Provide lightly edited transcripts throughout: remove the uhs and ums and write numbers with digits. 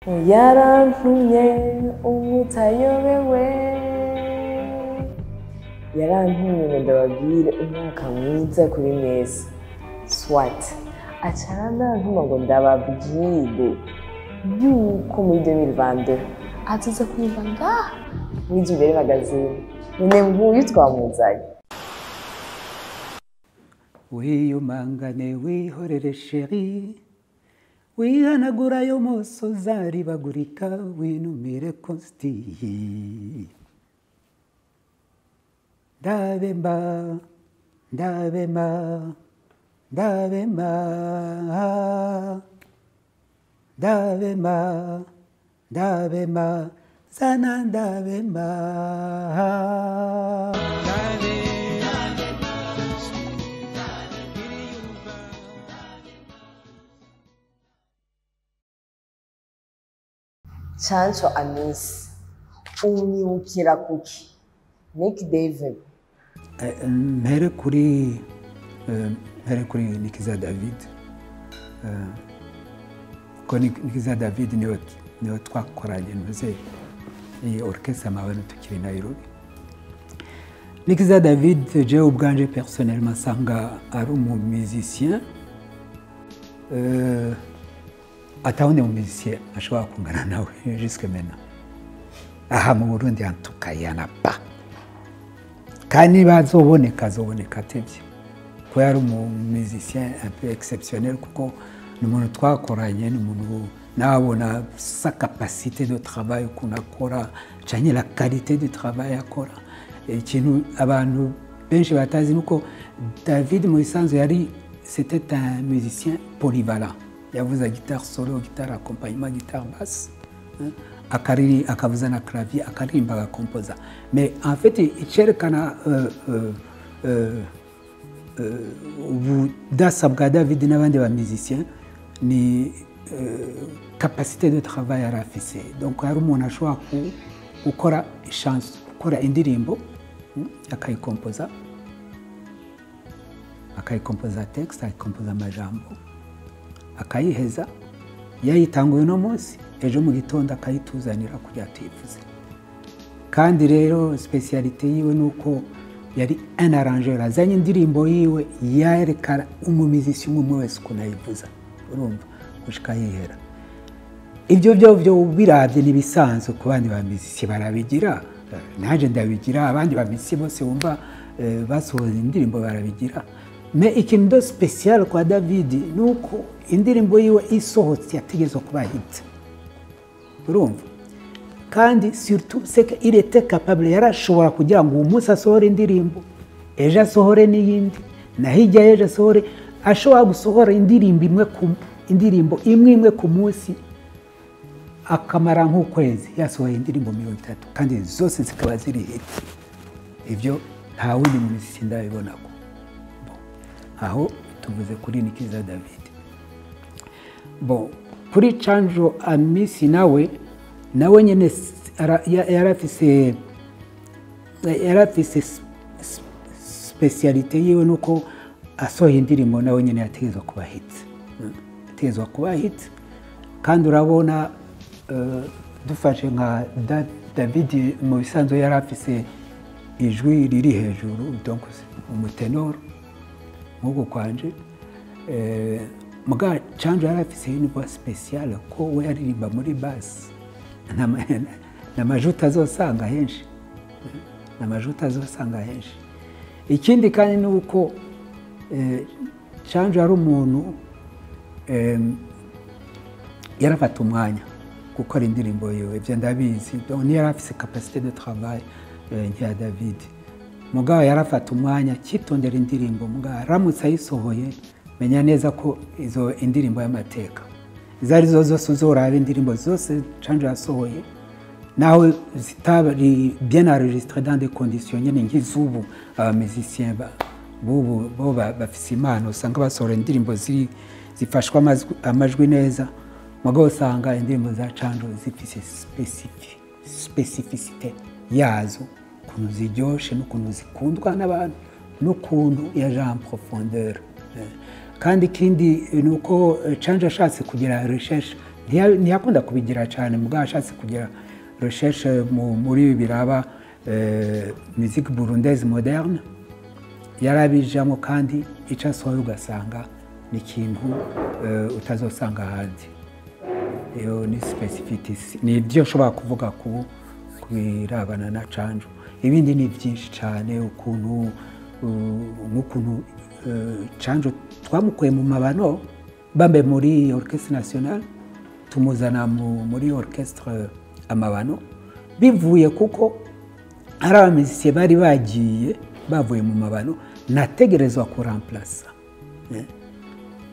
yarantumye umutayobewe yarantumye ngo ndababwire umwaka mwiza kuri mwese swat acarantuma ngo ndababwire yuko muri 2022 atuza kumva ngaha mwije imbere magazine none nguyu twamuzanye wiyumangane wihorere sheri wihanagura yo musozi aribagurika winumire konstiyi ndabemba ndabema ndabema ndabema ndabema sana ndabema Chancho Amis umwibukira kuki Nick David mpere kuri Nikiza David ko Nikiza David niwe twakoranye ntuze iyi orchestre amabano tukiri Nairobi. Nikiza David je ubwanje personnellement sanga ari musicien atawundi musicien ashobora kungana nawe jusque maintenant aha mu Burundi antukayana pa kandi bazoboneka atevye ko yari musicien un peu exceptionnel kuko ni umuntu twakoranye ni umuntu nabona sa capacité de travail qu'on akora cyane la qualité du travail akora ikintu abantu benshi batazi nuko David Moisanzo yari c'était un musicien polyvalent. Yavuza guitare solo, guitare accompagnement, guitare basse, akavuza na clavier, akaririmba agakompoza. Mais en fait, icerekana ubudasa bwa David n'abandi ba musiciens ni capacité de travail yari afise. Donc yari umuntu ashobora gukora chance, gukora indirimbo akayikompoza texte, akayikompoza amajambo, akayiheza yayitanguye no munsi ejo mu gitondo akayituzanira kugira tuyivuze. Kandi rero specialité yiwe nuko yari un arrangeur, azanye indirimbo yiwe yerekana umumizisi umwe wese kunayivuza, urumva gushika yihera. Ibyo byo biravye nibisanzwe ku bandi ba muziki barabigira, naje ndabigira, abandi ba muziki bose wumva basohoza indirimbo barabigira. Mais ikintu de spécial kwa David nuko indirimbo yiwe isohotse yategezwe kuba hit, urumva. Kandi surtout c'est qu'il était capable, yarashobora kugira ngo umunsi asohore indirimbo ejo asohore n'iyindi na hirya ejo asohore, ashobora gusohora indirimbo imwe ku munsi akamara nk'ukwezi yasohoye indirimbo 30 kandi zose zikaba ziri hit. Ibyo nta wundi muziki ndabibonako. Aho tuvuze kuri Nikiza David. Bon, kuri Chanjo Amis nawe nyene yarafise specialité yiwe nuko asohoye indirimbo nawe nyene yategezwa kuba hit. Kandi urabona dufashe nka David mu bisanzwe yarafise ijwi riri hejuru, donc umutenor nk'uko kwanje. Muga Chanjo yarafise une voix spéciale ko we yaririmba muri bass n'amajuta azosanga henshi. Ikindi kandi nuko Chanjo ari umuntu yarafata umwanya gukora indirimbo yiwe, ibyo ndabizi. Donc ni yarafise capacité de travail nk'iya David. Mugabo yarafata umwanya kitondera indirimbo, mugabo aramutse ayisohoye menya neza ko izo indirimbo y'amateka zari zose uzoraba indirimbo zose Chanjo yasohoye nawe zitari bien enregistrées dans des conditions nyene nk'izubu. Abamuziciens bo bafise impano usanga basohora indirimbo zifashwa amajwi neza, mugabo usanga indirimbo za Chanjo zifise specificité yazo, ukuntu ziryoshe n'ukuntu zikundwa n'abantu n'ukuntu yaje en profondeur. Kandi ikindi nuko Chanjo ashatse kugira recherche ntiyakunda kubigira cyane mugabo ashatse kugira recherche muri biraba musique burundaise moderne yarabijamo kandi icyo asohoye ugasanga ni ikintu utazosanga ahandi. Iyo ni specificity, ni ibyo ushobora kuvuga ku birabana na Canjo. Ibindi ni byinshi cyane, ukuntu nk'ukuntu Canjo twamukuye mu mabano bambe muri orchestre nationale tumuzana muri orchestre amabano bivuye kuko hari abamizisiye bari bagiye bavuye mu mabano nategerezwa kuramplasa.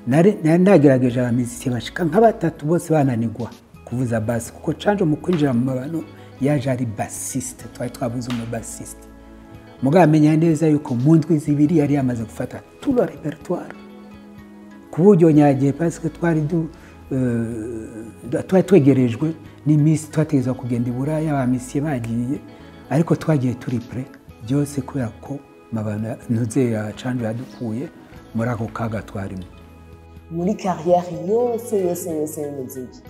Nagerageje abamizisiye bashika nka batatu bose bananigwa kuvuza bass kuko Canjo mu kwinjira mu mabano yaje ari bassiste, twari twabuze umu bassiste. Mugabo amenya neza yuko mu ndwi zibiri yari yamaze gufata tout le répertoire ku buryo nyagiye parce que twari twegerejwe n'imisi twategeza kugenda i Buraya abamisiye bagiye, ariko twagiye turi pre byose kubera ko mabana ntuze ya Canjo yadukuye muri ako kaga twarimo. Muri carrière yose y'umuziki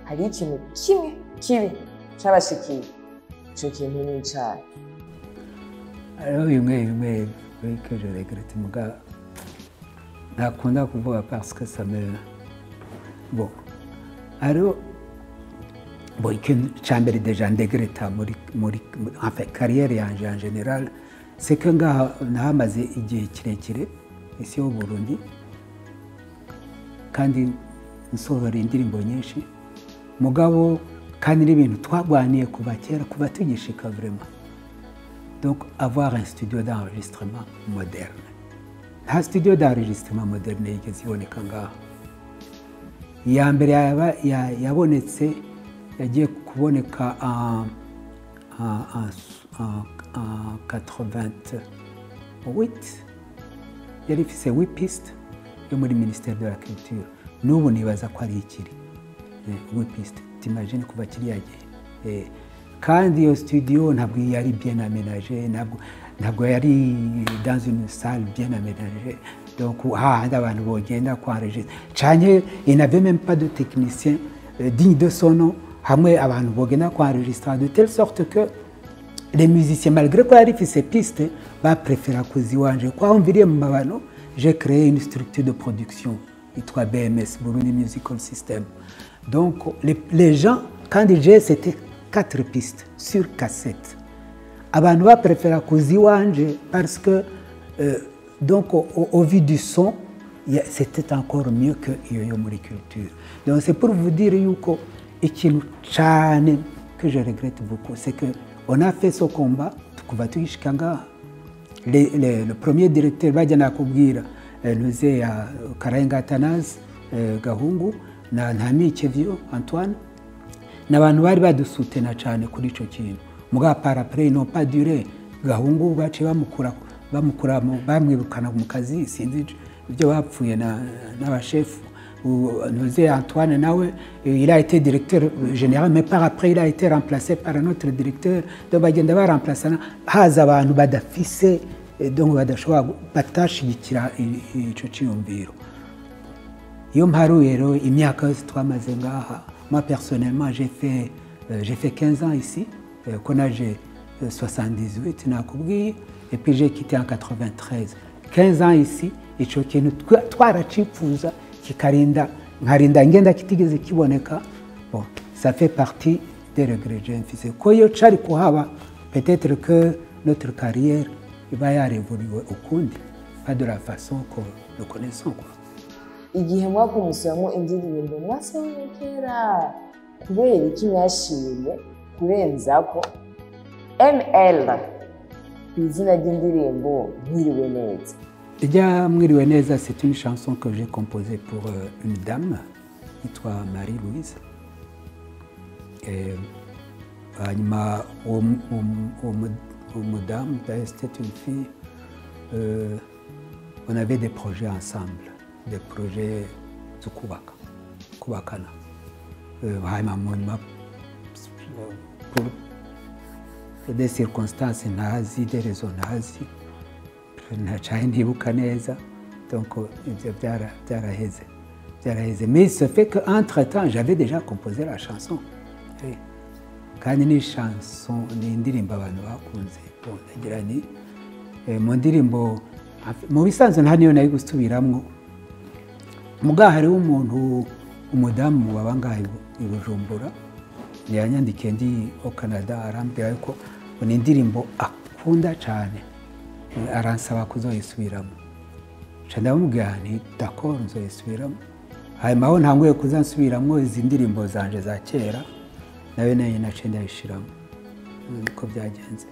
hari ikintu kimwe kibi cyabashikiye, icyo kintu ni icyaha. Alors bimwe que je regrette mugabo ntakunda kuvuga parce que ça me bon. Alors bon, ikintu cyambere déjà ndegreta muri en fait carrière yanje en général, c'est que ngaha nahamaze igihe kirekire isi y'u Burundi kandi nsohora indirimbo nyinshi mugabo kandi n'ibintu twagwaniye kuva kera kuva tugishika vraiment. Donc avoir un studio d'enregistrement moderne. Un studio d'enregistrement moderne yigeze iboneka ngaha. Ya mbere yabonetse yagiye kuboneka en 88 yari ifise 8 pistes yo muri ministère de la culture. N'ubu nibaza ko ari ikiri 8 pistes, t'imagine kuva kiriya gihe. Kandi iyo studio ntabwo yari bien aménagée, ntabwo yari dans une salle bien aménagée, donc abantu bogenda enregistrer cyane. Il n'avait même pas de technicien digne de son nom, hamwe abantu bogenda enregistrer de telle sorte que les musiciens, malgré ko yari fait ces pistes, préféraient kuziwanje kwa umviriye mu mabano. J'ai créé une structure de production yitwa BMS, Burundi Musical System. Donc les gens, quand c'était 4 pistes sur cassette. Abantu préfèrent kuziwanje parce que donc au vu du son, c'était encore mieux que yo muri culture. Donc c'est pour vous dire yuko ikintu cyane que je regrette beaucoup, c'est que on a fait ce combat tukuva tuyishika ngaha. Le premier directeur bajyana kubwira nuze ya Karayenga Athanase Gahungu na Ntamikevyo Antoine n'abantu bari badusutena cyane kuri ico kintu. Mugabo par après ils n'ont pas duré. Gahungu bace bamwirukana mu kazi, sinzi ibyo bapfuye n'abashefu. Nuze Antoine nawe il a été directeur général, mais par après il a été remplacé par un autre directeur. Donc bagenda baremplacana haza abantu badafise, donc badashobora batashigikira ico cyumviro. Iyo mparuye rero imyaka yose twamaze ngaha. Moi personnellement j'ai fait 15 ans ici, qu'on a j'ai 78 nakubwiye, et puis j'ai quitté en 93. 15 ans ici, ico kintu twaracifuza kikarinda nkarinda ngenda kitigeze kiboneka. Bon, ça fait partie des regrets que j'ai. Ko yo cari kuhaba, peut-être que notre carrière va y évoluer ukundi, pas de la façon que nous connaissons quoi. Igihe mwakumusamo indirimbo mwasohoye kera kubera iki mwashimye kurenzako ML izina ry'indirimbo Mwiriwe Neza? Déjà Mwiriwe Neza, c'est une chanson que j'ai composée pour une dame yitwa Marie-Louise. Et hanyuma madame, c'était une fille, on avait des projets ensemble, des projets de kubakana. Pour des circonstances nazi, des raisons nazi, ntacaye ndibuka neza, donc ibyo byaraheze. Mais ce fait qu'entre-temps, j'avais déjà composé la chanson. Oui. Kandi ni chanson, ni indirimbo abantu bakunze. Ndagira ni mu ndirimbo mu bisanzwe nta niyo nayo gusubiramwo. Muga hariho umuntu umudamu wabangaye i Bujumbura yanyandikiye ndi au Canada arambwira yuko ni indirimbo akunda cyane aransaba kuzoyisubiramo. Ndamubwira nti d'accord nzoyisubiramo. Hanyuma aho ntanguye kuzansubiramo izi ndirimbo zanje za kera nawe nayo nace ndayishiramo. Niko byagenze.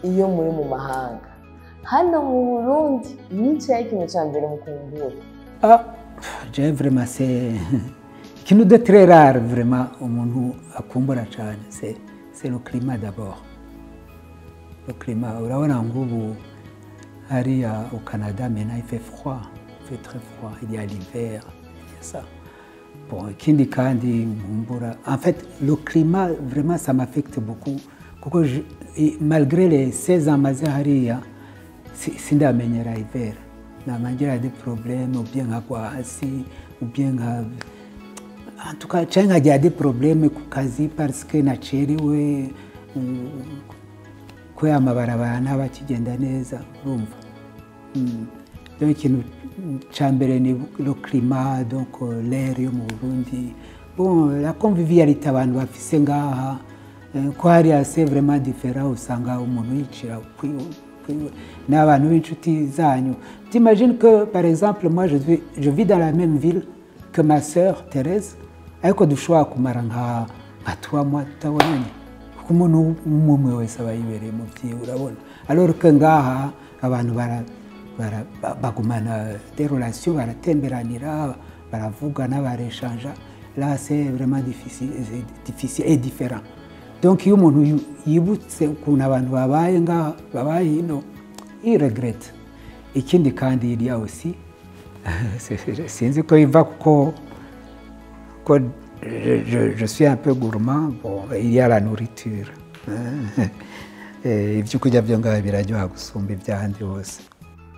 Iyo muri mu mahanga hano mu Burundi nicaye ikintu cya mbere mukumbura? J'ai vraiment c'est ikintu de très rare vraiment umuntu akumbura cyane c'est le climat d'abord. Le climat urabona ngubu hariya au Canada maintenant il fait froid, il fait très froid, il y a l'hiver, il y a ça. Bon, ikindi kandi nkumbura en fait le climat vraiment ça m'affecte beaucoup kuko malgré les 16 ans maze hariya sindamenyera hiver. Namangira des problèmes ou bien nkagwa hasi ou bien en tout cas cyangwa nkagira des problèmes ku kazi parce que naceriwe ko amabarabara ntabakigenda neza urumva. Donc ikintu cya mbere ni le climat, donc l'air yo mu Burundi. Bon, la convivialité abantu bafise ngaha ko hariya c'est vraiment différent, usanga umuntu yicira n'abantu b'inshuti zanyu. T'imagines que par exemple moi je vis dans la même ville que ma sœur Thérèse ariko dushobora kumara nka 3 mois tutabonanye kuko umuntu umwe wese aba yibereye mu byiwe urabona. Alors que ngaha abantu bagumana des relations, baratemberanira, baravugana, barechange. Là c'est vraiment difficile et différent. Donc iyo umuntu yibutse ukuntu abantu babaye ngaha babaye ino il regrette. Ikindi kandi il y a aussi sinzi ko iva kuko je suis un peu gourmand. Bon, il y a la nourriture. Ibyo kurya byo ngaha biraryoha gusumba ibyahandi hose.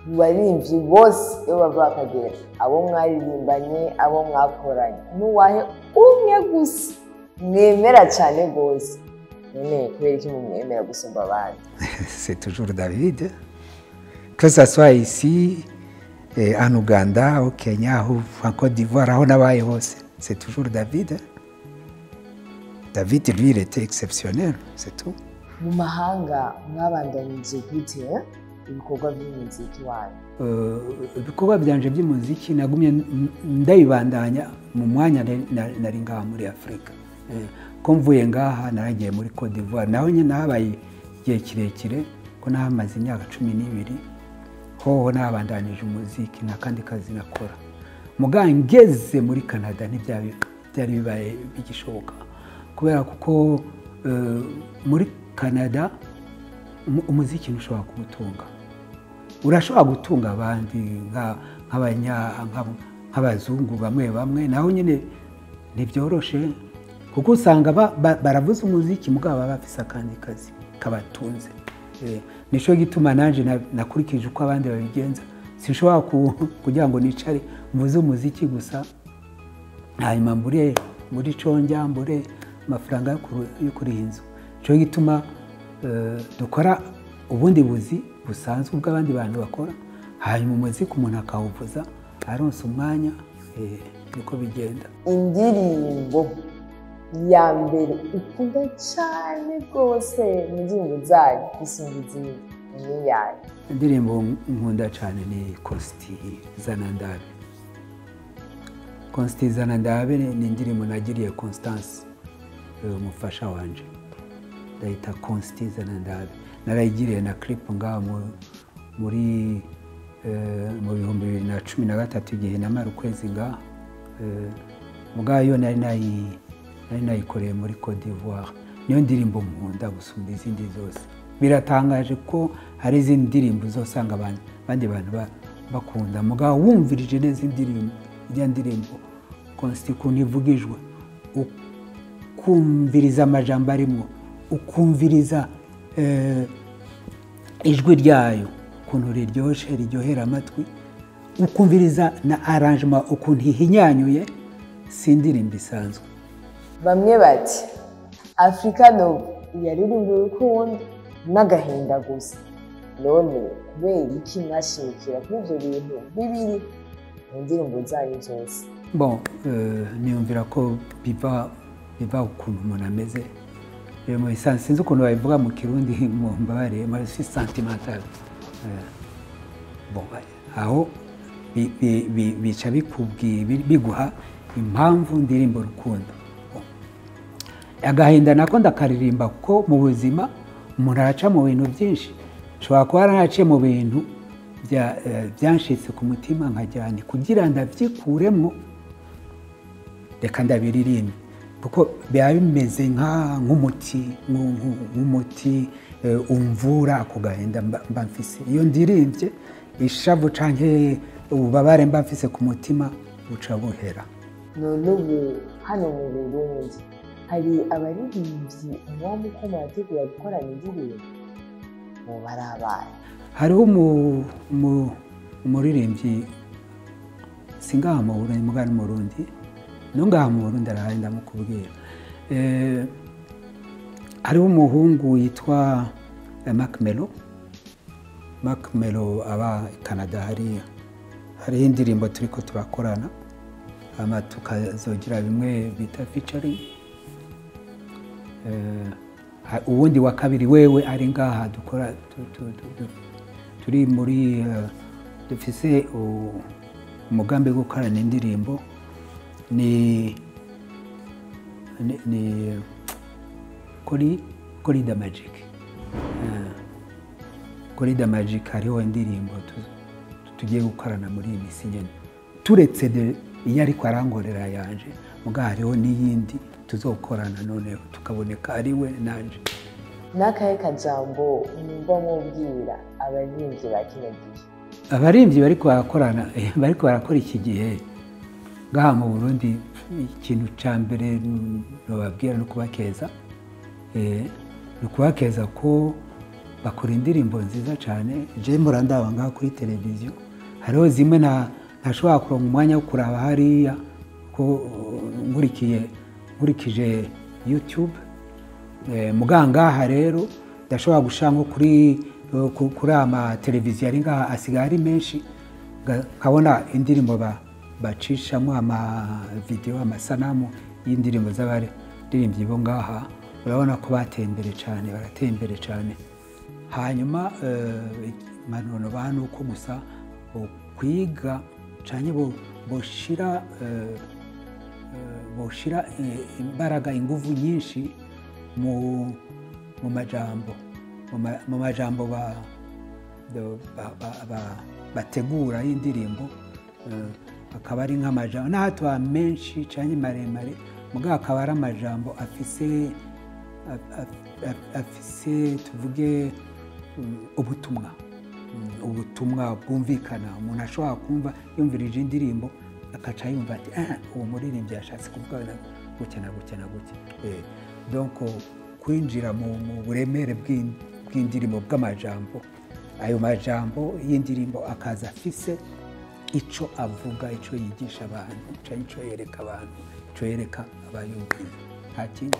Baririmbyi bose iyo bava bakagera abo mwaririmbanye abo mwakoranye n'uwahe umwe gusa mwemera cyane rwose none kubera iki mumwemera gusumba abandi? C'est toujours David, que ça soit ici en Ouganda, au Kenya ou en Côte d'Ivoire, aho nabaye hose c'est toujours David. David lui il était exceptionnel, c'est tout. Mu mahanga mwabandanije gute ibikorwa by'umuziki wanyu? Ibikorwa byanje by'umuziki nagumye ndayibandanya mu mwanya nari ngaha muri Afrika. Ko mvuye ngaha naragiye muri Côte d'Ivoire naho nyine nabaye igihe kirekire ko nahamaze imyaka 12 hoho nabandanije umuziki nakandi kazi nakora. Muga ngeze muri Canada ntibyari bibaye bigishoboka kubera kuko muri Canada umuziki ushobora kugutunga. Urashobora gutunga abandi nk'abazungu bamwe naho nyine ntibyoroshe kuko usanga baravuza umuziki mugabo baba bafise akandi kazi kabatunze. Nico gituma nanje nakurikije uko abandi babigenza. Sinshobora kugira ngo nicare mvuze umuziki gusa hanyuma mbure muri conja mbure amafaranga yo kuri inzu. Nico gituma dukora ubundi buzi busanzwe ubw'abandi bantu bakora hanyuma umuziki umuntu akawuvuza aronse umwanya. Niko bigenda. Indirimbo ya mbere ukunda cyane rwose mu ndirimbo zanyu gusumba izindi ni yayo? Indirimbo nkunda cyane ni Konsti Zana Ndabe. Konsti Zana Ndabe ni indirimbo nagiriye Constance umufasha wanje ndayita Konsti Zana Ndabe. Narayigiriye na clip ngaha muri mu 2013 igihe namara ukwezi ngaha mugayo nari nayikoreye muri Côte d'Ivoire. Niyo ndirimbo nkunda gusumba izindi zose. Biratangaje ko hari izindi ndirimbo uzosanga abandi bantu bakunda mugaho wumvirije neza indirimbo ijya ndirimbo Konsti kuntu ivugijwe ukumviriza amajambo arimo ukumviriza ijwi ryayo kuntu riryohera amatwi ukumviriza na arrangement ukuntu ihinyanyuye si indirimbo isanzwe. Bamwe bati Africa Nova yaririmba urukundo n'agahinda gusa, none kubera iki mwashimikira kuri ibyo bintu bibiri mu ndirimbo zanyu zose? Bon, niyumvira ko biva ukuntu umuntu ameze. Mu bisanzwe sinzi ukuntu babivuga mu Kirundi, mu mbabare si sentimental. Bon, aho bica biguha impamvu ndirimbo urukundo. Agahinda nako ndakaririmba kuko mu buzima umuntu araca mu bintu byinshi. Nshobora kuba yaranaciye mu bintu byanshitse ku mutima nkajyana kugira ndavyikuremwo, reka ndabiririmbe kuko biba bimeze nk'umuti umvura ako gahinda mba mfise. Iyo ndirimbye ishavu canke ububabare mba mfise ku mutima buca buhera. None ubu hano mu Burundi hari abaririmbyi mwaba uko murategura gukorana indirimbo mu barabaye? Hariho umuririmbyi singaha mu Burundi mugani mu Burundi nongaha mu Burundi arahari ndamukubwira. Hariho umuhungu yitwa Mac Melo aba i Canada hariya. Hariho indirimbo turiko turakorana hama tukazogira bimwe bita featuring. Uwundi wa kabiri wewe ari ngaha dukora turi muri dufise umugambi wo gukorana indirimbo ni Corida Magic. Corida Magic hariho indirimbo tugiye gukorana muri iyi misi nyene, turetse iyo ariko arangorera yanje muga hariho n'iyindi tuzokorana none tukaboneka ari we nanje. N'akahe kajambo mwumva mubwira abaririmbyi ba kino gihe? Abaririmbyi bariko barakora iki gihe ngaha mu Burundi, ikintu ca mbere nobabwira no kubakeza. No kubakeza ko bakora indirimbo nziza cyane. Je murandaba ngaha kuri televiziyo hariho zimwe ntashobora kuronka umwanya wo kuraba hariya ko nkurikije YouTube. Mugangaha rero ndashobora gushanga kuri ama televiziyo ari ngaha asigaye ari menshi, nkabona indirimbo bacishamo ama video amasanamu y'indirimbo z'abaririmbyi bo ngaha. Urabona ko bateye imbere cyane. Hanyuma manono bantu uko gusa kwiga cyane boshira imbaraga ingufu nyinshi mu majambo bategura y'indirimbo, akaba ari nk'amajambo n'ahatwa menshi cyane maremare muga akaba ari amajambo afise tuvuge ubutumwa bwumvikana. Umuntu ashobora kumva yumvirije indirimbo akaca yumva ati uwo muririmbyi yashatse kuvuga gutya. Donc kwinjira mu buremere bw'indirimbo bw'amajambo, ayo majambo y'indirimbo akaza afise ico avuga, ico yigisha abantu, ico yereka abantu, ico yereka abayumvira, nta kindi.